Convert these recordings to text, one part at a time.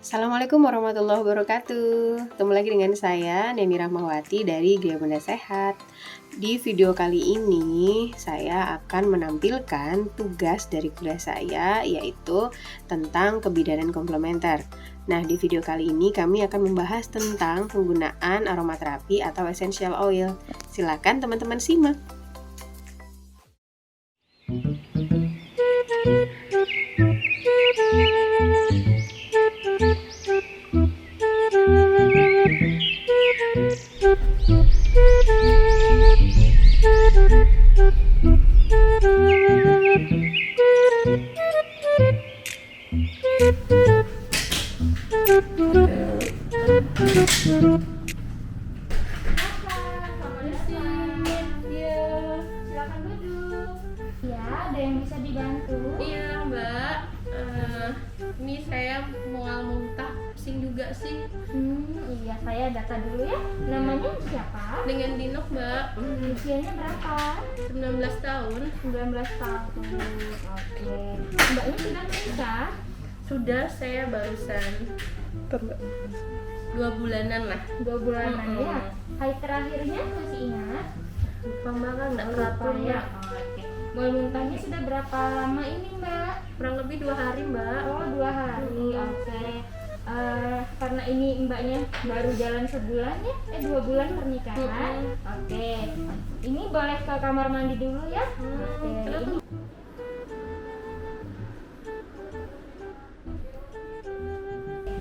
Assalamualaikum warahmatullahi wabarakatuh. Ketemu lagi dengan saya Neni Rahmawati dari Gria Bunda Sehat. Di video kali ini saya akan menampilkan tugas dari kuliah saya, yaitu tentang kebidanan komplementer. Nah, di video kali ini kami akan membahas tentang penggunaan aromaterapi atau essential oil. Silakan teman-teman simak. Silakan duduk. Ya, ada yang bisa dibantu? Iya Mbak, ini saya mual muntah, pusing juga sih. Iya, saya data dulu ya. Namanya siapa? Dengan Dinok Mbak, Usianya berapa? 19 tahun. 19 tahun. Oke. Mbaknya sudah menikah? Sudah, saya barusan 2 bulanan lah. 2 bulanan ya. Hari terakhirnya masih ingat? Lupa Mbak, kan nggak Lupa teratur ya. Mbak. Oke. Mual muntahnya sudah berapa lama ini, Mbak? Kurang lebih 2 hari Mbak. Oh, 2 hari. Oke. Karena ini mbaknya baru jalan sebulan ya, 2 bulan pernikahan. Oke. Ini boleh ke kamar mandi dulu ya. Oke. Kenapa?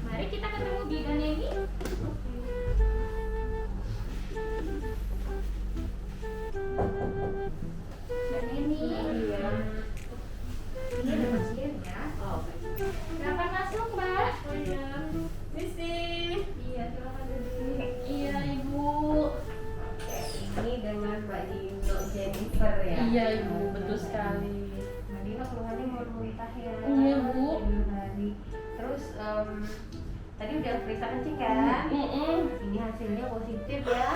Mari kita ketemu bidan ini. Dan ini. Iya. Ini ada pasien ya. Oh, Silakan masuk, Mbak. iya. Misi. Iya, silakan duduk. Iya Ibu. Ini dengan Mbak Dino Jennifer ya? Iya Ibu, betul sekali. Mbak Dino keluhannya mau muntah ya? Iya, Bu. 2 hari. Terus tadi udah periksa kencing kan? Ini hasilnya positif ya?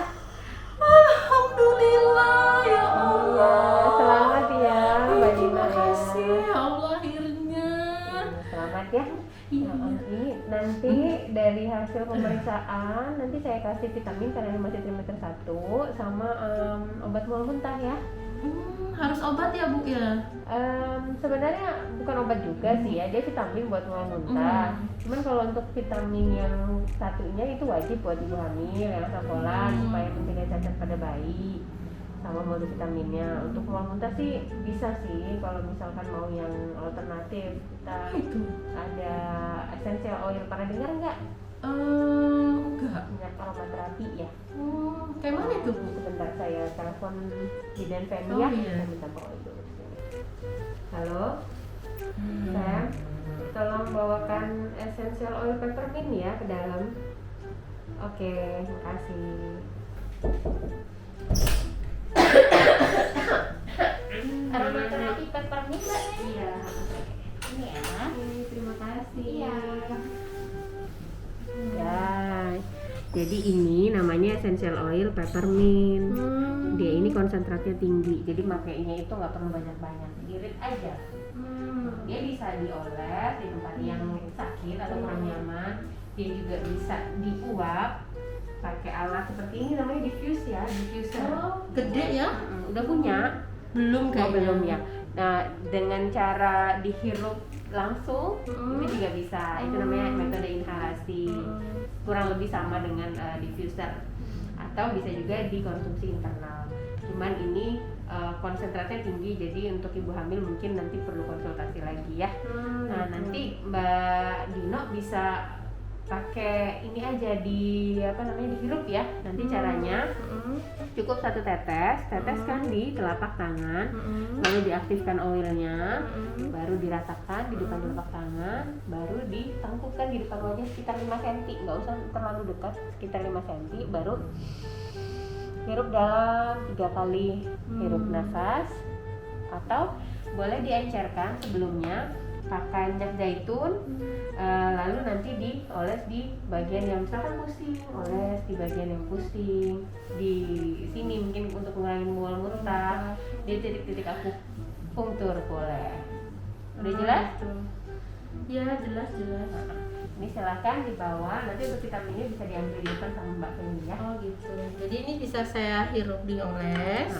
Alhamdulillah ya Allah. Selamat ya Mbak Dino Terima ya. kasih ya Allah akhirnya. Selamat ya. Iya. Ini nanti dari hasil pemeriksaan nanti saya kasih vitamin karena masih trimester 1 sama obat mual muntah ya. Harus obat ya Bu ya? Sebenarnya bukan obat juga sih ya, dia vitamin buat mual muntah. Cuman kalau untuk vitamin yang satunya itu wajib buat ibu hamil yang asam folat supaya mencegah cacat pada bayi, sama multivitaminnya. Untuk mual muntah sih bisa sih, kalau misalkan mau yang alternatif kita Itu. ada essential oil. Pernah dengar nggak? Enggak. Minyak aromaterapi ya. Kayak mana itu Bu? Sebentar saya telepon bidan Femi Oh, ya. iya. Saya minta bawa dulu. Halo, sayang, tolong bawakan essential oil peppermint ya ke dalam. Oke, makasih. Aromaterapi peppermint, Mbak. Iya. Ini ya. Terima kasih. Iya. Ya, jadi ini namanya essential oil peppermint. Dia ini konsentratnya tinggi, jadi makainya itu nggak perlu banyak-banyak, irit aja. Dia bisa dioles di tempat yang sakit atau kurang nyaman. Dia juga bisa diuap pakai alat seperti ini, namanya diffuse ya, diffuser. Oh, gede ya? Udah punya? Belum Oh, kayaknya. belum ya. Nah, dengan cara dihirup langsung itu juga bisa. Itu namanya metode inhalasi. Kurang lebih sama dengan diffuser. Atau bisa juga dikonsumsi internal. Cuman ini konsentratnya tinggi, jadi untuk ibu hamil mungkin nanti perlu konsultasi lagi ya. Nah, nanti Mbak Dino bisa pakai ini aja dihirup ya. Nanti caranya cukup 1 tetes, teteskan di telapak tangan, lalu diaktifkan oilnya, baru diratakan di depan telapak tangan, baru ditangkupkan di depan wajah sekitar 5 cm, nggak usah terlalu dekat, sekitar 5 cm, baru hirup dalam 3 kali hirup nafas, atau boleh diencerkan sebelumnya pakai minyak zaitun, lalu nanti dioles di bagian yang misalkan pusing, oles di bagian yang pusing, di sini mungkin untuk mengurangi mual muntah, di titik-titik akupunktur boleh. Udah jelas? Ya jelas. Ini silahkan dibawa, nanti untuk vitaminnya bisa diambil di depan sama Mbak Feni ya. Oh gitu. Jadi ini bisa saya hirup dioles,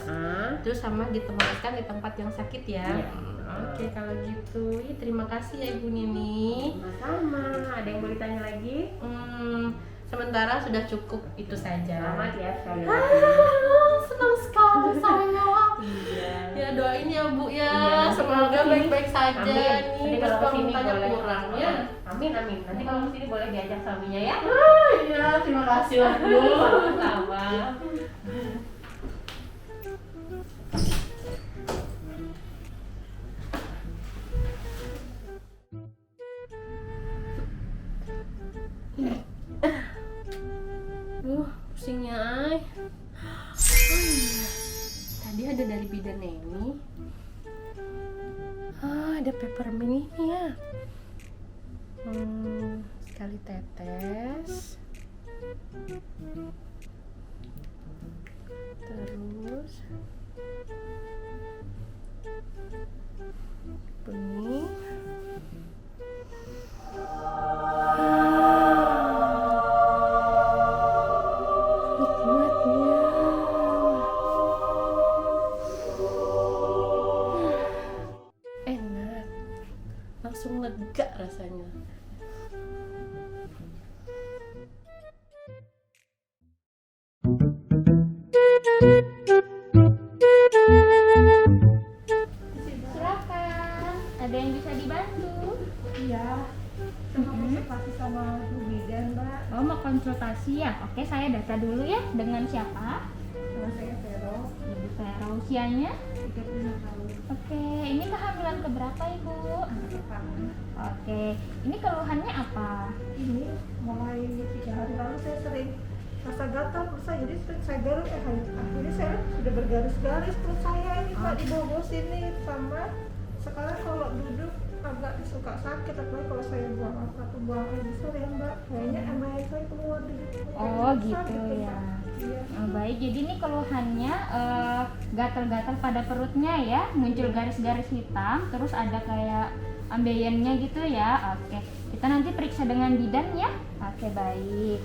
terus sama ditemukan di tempat yang sakit ya. Iya. Oke kalau gitu. Terima kasih ya Ibu Nini. Sama-sama. Ada yang mau ditanya lagi? Sementara sudah cukup itu saja. Selamat ya sekali Ah, lagi. senang sekali saya. Iya. Ya doain ya Bu ya, Iya, nanti semoga kalau kesini- baik-baik saja Amin. nih. Nanti kalau kesini Mintanya boleh kurang ya. Amin amin. Nanti kalau kesini boleh diajak suaminya ya. Iya, terima kasih lah Bu. Sama. Pusingnya ay. Oh iya. Tadi ada dari bidan Neni. Ada peppermint ini ya. Sekali tetes. Terus benih. Nikmatnya. Enak. Langsung lega rasanya. Silakan. Ada yang bisa dibantu? Iya, sama konsultasi sama Bu Bidan, Mbak. Oh, mau konsultasi ya? Oke, saya data dulu ya. Dengan siapa? Sama saya Vero, Ibu Vero. Usianya? 35 tahun. Oke, ini kehamilan keberapa Ibu? Anak pertama. Oke, ini keluhannya apa? Ini mulai 3 hari lalu saya sering rasa gatal perut saya, jadi sering saya garuk akhirnya saya sudah bergaris-garis perut saya ini Pak di bawah sini, sama sekarang kalau duduk agak suka sakit, apalagi kalau saya buang apa atau buang air besar ya Mbak, kayaknya emang saya keluar di Oh besar gitu ya. Iya. Baik, jadi ini keluhannya gatal-gatal pada perutnya ya, muncul garis-garis hitam, terus ada kayak ambeien-nya gitu ya. Oke, kita nanti periksa dengan bidan ya. Oke, baik.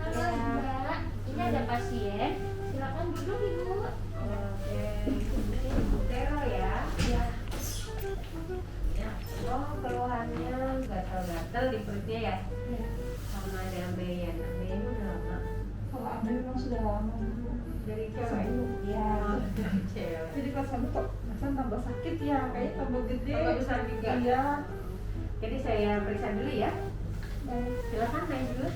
Halo Mbak, ini ada pasien. Silakan duduk Ibu. Oke, ini Ibu Vero ya. Ya. Ya. Oh, keluhannya gatal-gatal di perutnya ya. Ya. Sama ada ambeien. Ambeien udah lama. Kalau ambil memang sudah lama dulu. Dari cewek. Sebelum. Iya, dari cewek. Jadi pas sampai kok rasanya tambah sakit ya, kayaknya tambah gede. Tambah besar juga. Iya. Jadi saya periksa dulu ya. Baik. Silakan naik dulu.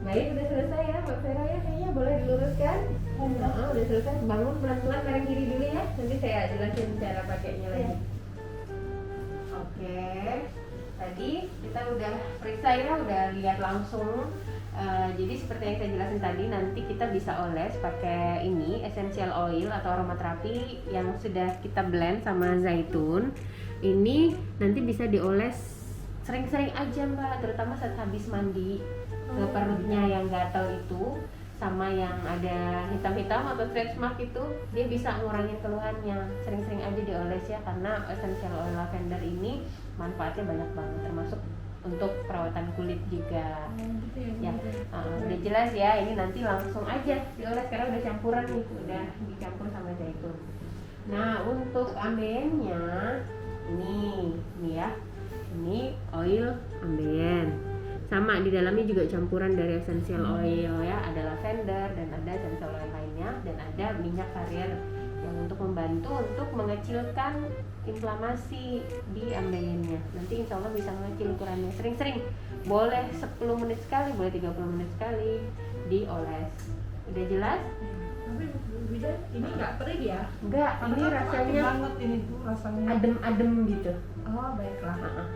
Baik, udah selesai ya Mbak Vera ya, kayaknya boleh diluruskan. Udah selesai, bangun pelan-pelan kanan kiri dulu ya. Nanti saya jelasin cara pakainya lagi. Oke, tadi kita udah periksa ya, udah lihat langsung. Jadi seperti yang saya jelasin tadi, nanti kita bisa oles pakai ini essential oil atau aromaterapi yang sudah kita blend sama zaitun. Ini nanti bisa dioles sering-sering aja Mbak, terutama saat habis mandi. Ke perutnya yang gatal itu sama yang ada hitam-hitam atau stretch mark itu, dia bisa ngurangin keluhannya. Sering-sering aja dioles ya, karena essential oil lavender ini manfaatnya banyak banget, termasuk untuk perawatan kulit juga. Ya, udah jelas ya. Ini nanti langsung aja dioles karena udah campuran nih, udah dicampur sama zaitun. Nah, untuk ambeiennya ini ya, ini oil ambeien. Sama di dalamnya juga campuran dari essential oil ya, ada lavender dan ada essential oil lainnya, dan ada minyak karier yang untuk membantu untuk mengecilkan inflamasi di ambeiennya. Nanti insya Allah bisa mengecil ukurannya. Sering-sering, boleh 10 menit sekali, boleh 30 menit sekali dioles. Udah jelas? Tapi Bu Bidan ini nggak perih ya? Enggak, Karena ini kan rasanya banget ini tuh rasanya. adem-adem gitu. Oh baiklah.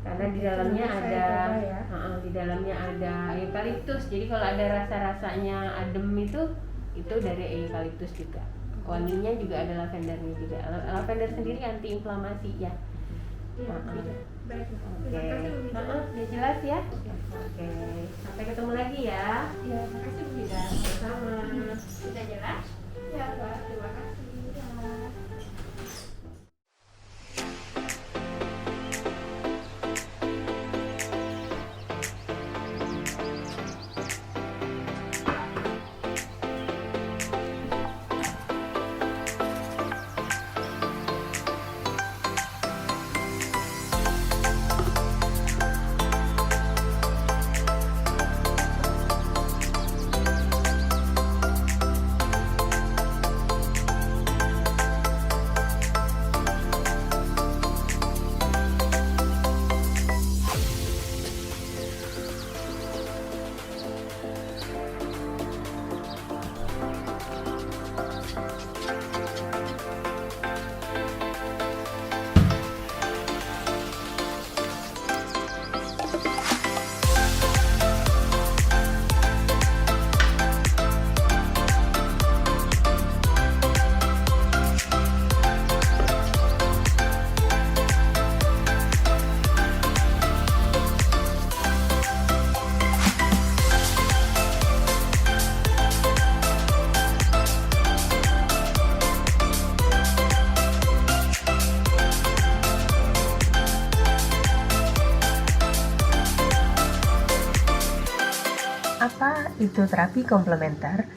Karena di dalamnya Nanti ada saya coba ya. di dalamnya ada eukaliptus. Jadi kalau ada rasa-rasanya adem itu dari eukaliptus juga. Wanginya juga ada lavendernya juga. Lavender sendiri anti inflamasi ya. Iya, iya. Baiklah. Oke. Terima kasih Bu Bidan. Udah jelas ya? Oke. Sampai ketemu lagi ya. Iya, terima kasih Bu Bidan. Sama. Sudah jelas? Ya, Mbak. Terima kasih. Apa itu terapi komplementer?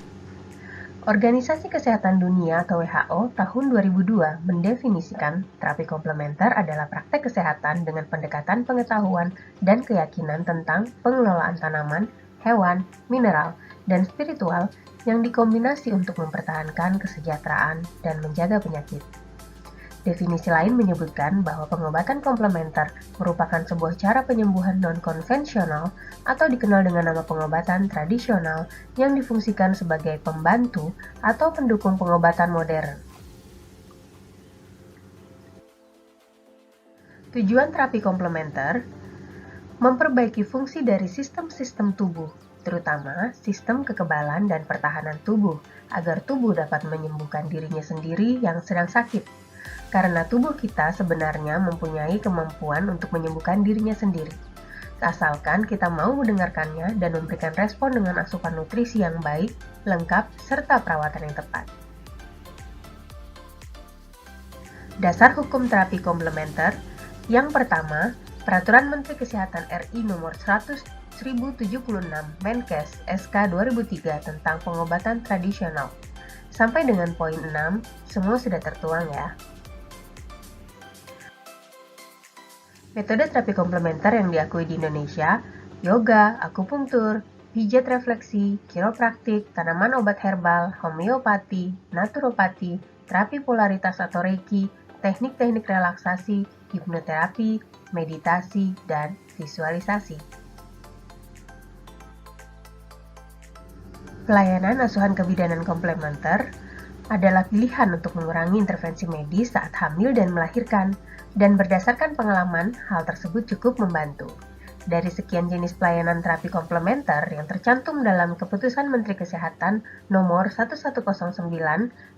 Organisasi Kesehatan Dunia atau WHO tahun 2002 mendefinisikan terapi komplementer adalah praktek kesehatan dengan pendekatan pengetahuan dan keyakinan tentang pengelolaan tanaman, hewan, mineral, dan spiritual yang dikombinasi untuk mempertahankan kesejahteraan dan menjaga penyakit. Definisi lain menyebutkan bahwa pengobatan komplementer merupakan sebuah cara penyembuhan non-konvensional atau dikenal dengan nama pengobatan tradisional yang difungsikan sebagai pembantu atau pendukung pengobatan modern. Tujuan terapi komplementer memperbaiki fungsi dari sistem-sistem tubuh, terutama sistem kekebalan dan pertahanan tubuh, agar tubuh dapat menyembuhkan dirinya sendiri yang sedang sakit. Karena tubuh kita sebenarnya mempunyai kemampuan untuk menyembuhkan dirinya sendiri, asalkan kita mau mendengarkannya dan memberikan respon dengan asupan nutrisi yang baik, lengkap, serta perawatan yang tepat. Dasar hukum terapi komplementer. Yang pertama, Peraturan Menteri Kesehatan RI Nomor 1076 Menkes SK 2003 tentang pengobatan tradisional. Sampai dengan poin 6, semua sudah tertuang ya. Metode terapi komplementer yang diakui di Indonesia, yoga, akupunktur, pijat refleksi, kiropraktik, tanaman obat herbal, homeopati, naturopati, terapi polaritas atau reiki, teknik-teknik relaksasi, hipnoterapi, meditasi, dan visualisasi. Pelayanan asuhan kebidanan komplementer adalah pilihan untuk mengurangi intervensi medis saat hamil dan melahirkan, dan berdasarkan pengalaman, hal tersebut cukup membantu. Dari sekian jenis pelayanan terapi komplementer yang tercantum dalam Keputusan Menteri Kesehatan Nomor 1109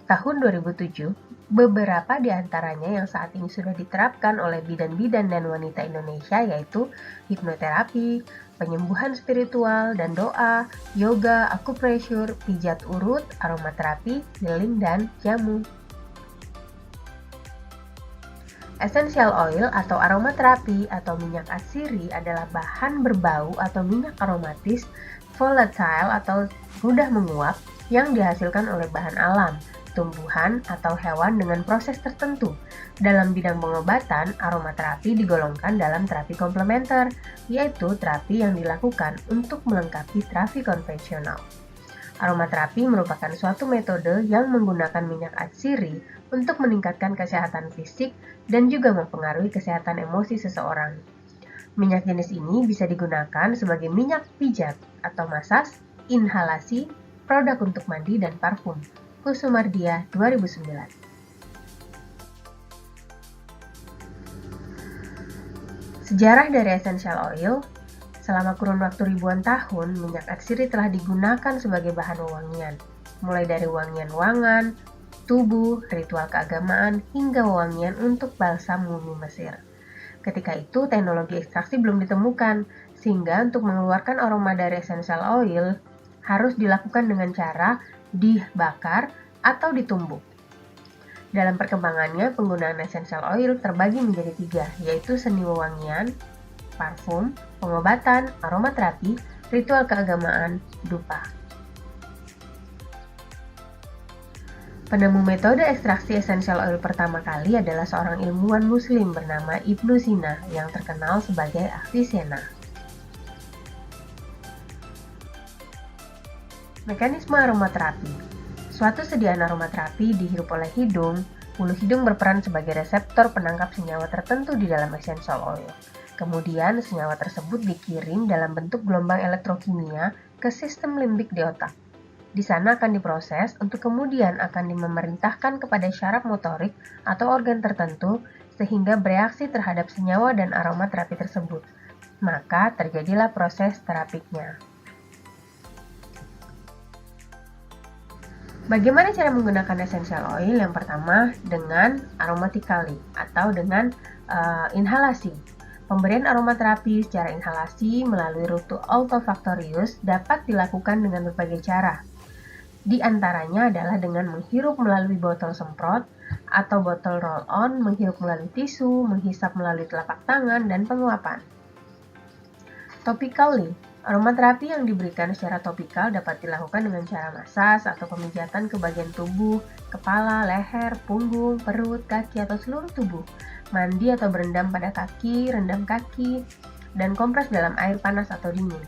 Tahun 2007, beberapa di antaranya yang saat ini sudah diterapkan oleh bidan-bidan dan wanita Indonesia yaitu hipnoterapi, penyembuhan spiritual dan doa, yoga, akupressure, pijat urut, aromaterapi, healing, dan jamu. Essential oil atau aromaterapi atau minyak atsiri adalah bahan berbau atau minyak aromatis volatile atau mudah menguap yang dihasilkan oleh bahan alam, tumbuhan, atau hewan dengan proses tertentu. Dalam bidang pengobatan, aromaterapi digolongkan dalam terapi komplementer, yaitu terapi yang dilakukan untuk melengkapi terapi konvensional. Aromaterapi merupakan suatu metode yang menggunakan minyak atsiri untuk meningkatkan kesehatan fisik dan juga mempengaruhi kesehatan emosi seseorang. Minyak jenis ini bisa digunakan sebagai minyak pijat atau masas, inhalasi, produk untuk mandi, dan parfum. Kusumardia 2009. Sejarah dari essential oil. Selama kurun waktu ribuan tahun, minyak atsiri telah digunakan sebagai bahan wewangian, mulai dari wangian ruangan, tubuh, ritual keagamaan, hingga wewangian untuk balsam mumi Mesir. Ketika itu, teknologi ekstraksi belum ditemukan, sehingga untuk mengeluarkan aroma dari essential oil harus dilakukan dengan cara dibakar atau ditumbuk. Dalam perkembangannya, penggunaan essential oil terbagi menjadi 3, yaitu seni wewangian, parfum, pengobatan, aromaterapi, ritual keagamaan, dupa. Penemu metode ekstraksi essential oil pertama kali adalah seorang ilmuwan muslim bernama Ibnu Sina yang terkenal sebagai Avicenna. Mekanisme aromaterapi. Suatu sediaan aromaterapi dihirup oleh hidung. Bulu hidung berperan sebagai reseptor penangkap senyawa tertentu di dalam essential oil. Kemudian, senyawa tersebut dikirim dalam bentuk gelombang elektrokimia ke sistem limbik di otak. Di sana akan diproses untuk kemudian akan memerintahkan kepada syaraf motorik atau organ tertentu sehingga bereaksi terhadap senyawa dan aroma terapi tersebut. Maka terjadilah proses terapiknya. Bagaimana cara menggunakan essential oil? Yang pertama dengan aromatically atau dengan inhalasi. Pemberian aromaterapi secara inhalasi melalui rute olfactorius dapat dilakukan dengan berbagai cara. Di antaranya adalah dengan menghirup melalui botol semprot atau botol roll-on, menghirup melalui tisu, menghisap melalui telapak tangan, dan penguapan. Topically, aromaterapi yang diberikan secara topikal dapat dilakukan dengan cara masas atau pemijatan ke bagian tubuh, kepala, leher, punggung, perut, kaki, atau seluruh tubuh. Mandi atau berendam pada kaki, rendam kaki, dan kompres dalam air panas atau dingin.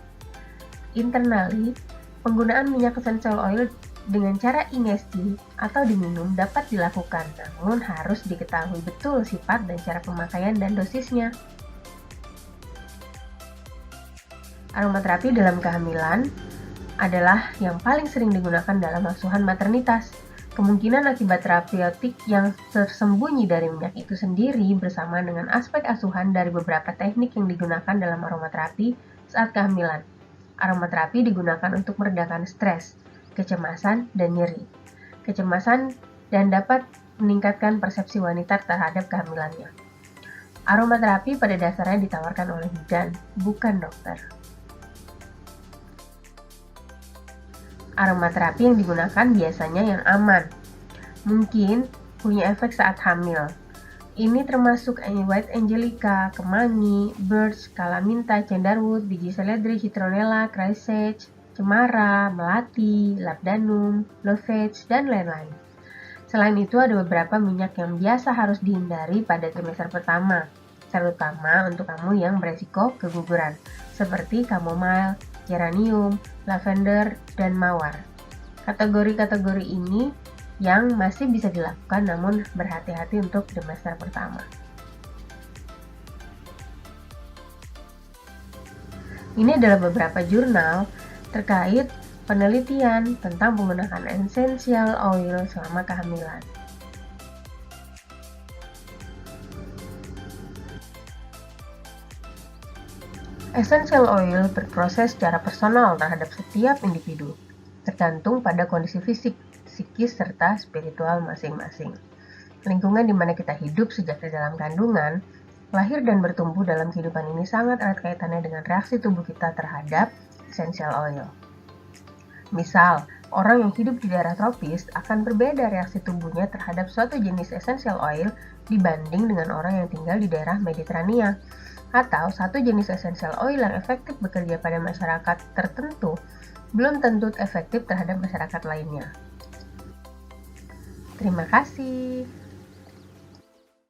Internally, penggunaan minyak essential oil dengan cara ingesti atau diminum dapat dilakukan, namun harus diketahui betul sifat dan cara pemakaian dan dosisnya. Aromaterapi dalam kehamilan adalah yang paling sering digunakan dalam asuhan maternitas. Kemungkinan akibat terapeutik yang tersembunyi dari minyak itu sendiri bersama dengan aspek asuhan dari beberapa teknik yang digunakan dalam aromaterapi saat kehamilan. Aromaterapi digunakan untuk meredakan stres, kecemasan, dan nyeri. Kecemasan dan dapat meningkatkan persepsi wanita terhadap kehamilannya. Aromaterapi pada dasarnya ditawarkan oleh bidan, bukan dokter. Aromaterapi yang digunakan biasanya yang aman, mungkin punya efek saat hamil. Ini termasuk white angelica, kemangi, birch, kalaminta, cendarwood, biji seledri, citronella, crassage, cemara, melati, labdanum, lovage, dan lain-lain. Selain itu ada beberapa minyak yang biasa harus dihindari pada trimester pertama, terutama untuk kamu yang beresiko keguguran, seperti chamomile, geranium, lavender, dan mawar. Kategori-kategori ini yang masih bisa dilakukan namun berhati-hati untuk trimester pertama. Ini adalah beberapa jurnal terkait penelitian tentang penggunaan essential oil selama kehamilan. Essential oil berproses secara personal terhadap setiap individu, tergantung pada kondisi fisik, psikis, serta spiritual masing-masing. Lingkungan di mana kita hidup sejak di dalam kandungan, lahir dan bertumbuh dalam kehidupan ini sangat erat kaitannya dengan reaksi tubuh kita terhadap essential oil. Misal, orang yang hidup di daerah tropis akan berbeda reaksi tubuhnya terhadap suatu jenis essential oil dibanding dengan orang yang tinggal di daerah Mediterania. Atau satu jenis essential oil yang efektif bekerja pada masyarakat tertentu belum tentu efektif terhadap masyarakat lainnya. Terima kasih.